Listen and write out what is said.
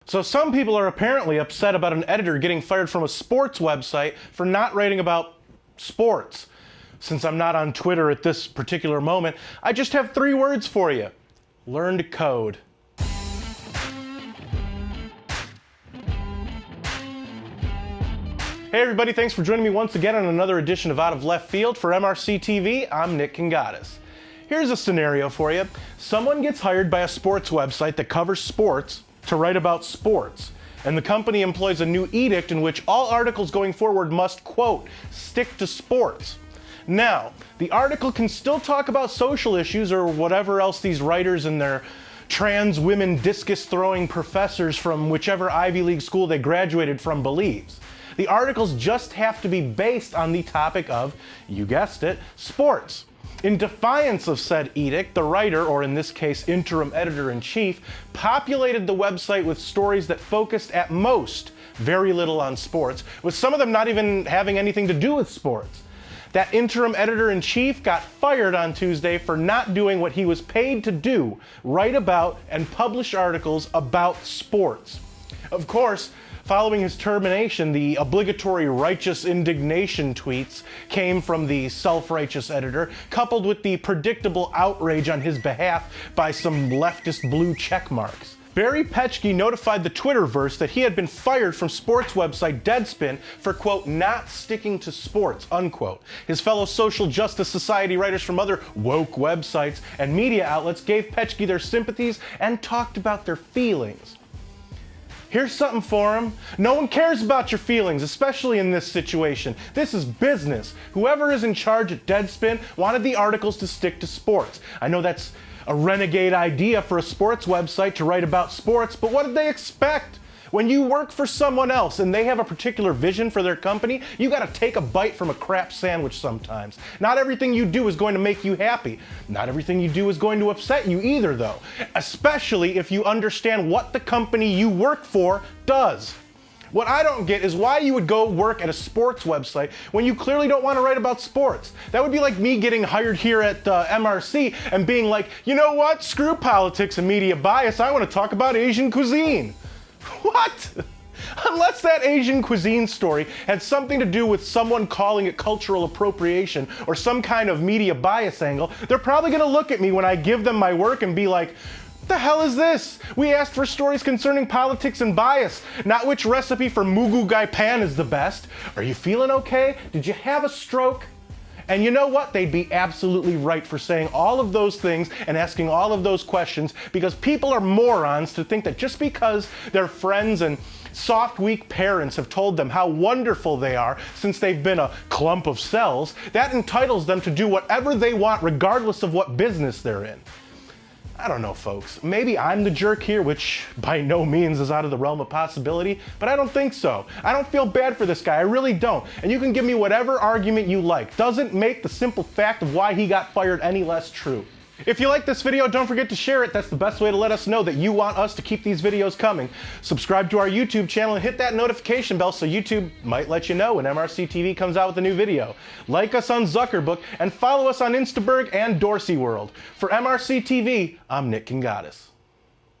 So some people are apparently upset about an editor getting fired from a sports website for not writing about sports. Since I'm not on Twitter at this particular moment, I just have 3 words for you. Learn to code. Hey everybody, thanks for joining me once again on another edition of Out of Left Field. For MRC-TV, I'm Nick Kangadis. Here's a scenario for you. Someone gets hired by a sports website that covers sports to write about sports, and the company employs a new edict in which all articles going forward must, quote, stick to sports. Now, the article can still talk about social issues or whatever else these writers and their trans women discus throwing professors from whichever Ivy League school they graduated from believes. The articles just have to be based on the topic of, you guessed it, sports. In defiance of said edict, the writer, or in this case interim editor-in-chief, populated the website with stories that focused at most very little on sports, with some of them not even having anything to do with sports. That interim editor-in-chief got fired on Tuesday for not doing what he was paid to do, write about and publish articles about sports. Of course, following his termination, the obligatory righteous indignation tweets came from the self-righteous editor, coupled with the predictable outrage on his behalf by some leftist blue check marks. Barry Petschke notified the Twitterverse that he had been fired from sports website Deadspin for, quote, not sticking to sports, unquote. His fellow social justice society writers from other woke websites and media outlets gave Petschke their sympathies and talked about their feelings. Here's something for him. No one cares about your feelings, especially in this situation. This is business. Whoever is in charge at Deadspin wanted the articles to stick to sports. I know that's a renegade idea for a sports website to write about sports, but what did they expect? When you work for someone else and they have a particular vision for their company, you gotta take a bite from a crap sandwich sometimes. Not everything you do is going to make you happy. Not everything you do is going to upset you either, though. Especially if you understand what the company you work for does. What I don't get is why you would go work at a sports website when you clearly don't want to write about sports. That would be like me getting hired here at MRC and being like, you know what, screw politics and media bias, I want to talk about Asian cuisine. What? Unless that Asian cuisine story had something to do with someone calling it cultural appropriation or some kind of media bias angle, they're probably going to look at me when I give them my work and be like, what the hell is this? We asked for stories concerning politics and bias, not which recipe for mugu gai pan is the best. Are you feeling okay? Did you have a stroke? And you know what? They'd be absolutely right for saying all of those things and asking all of those questions, because people are morons to think that just because their friends and soft, weak parents have told them how wonderful they are since they've been a clump of cells, that entitles them to do whatever they want regardless of what business they're in. I don't know, folks. Maybe I'm the jerk here, which by no means is out of the realm of possibility, but I don't think so. I don't feel bad for this guy, I really don't. And you can give me whatever argument you like. Doesn't make the simple fact of why he got fired any less true. If you like this video, don't forget to share it. That's the best way to let us know that you want us to keep these videos coming. Subscribe to our YouTube channel and hit that notification bell so YouTube might let you know when MRC-TV comes out with a new video. Like us on Zuckerbook and follow us on Instaburg and Dorsey World. For MRC-TV, I'm Nick Kangadis.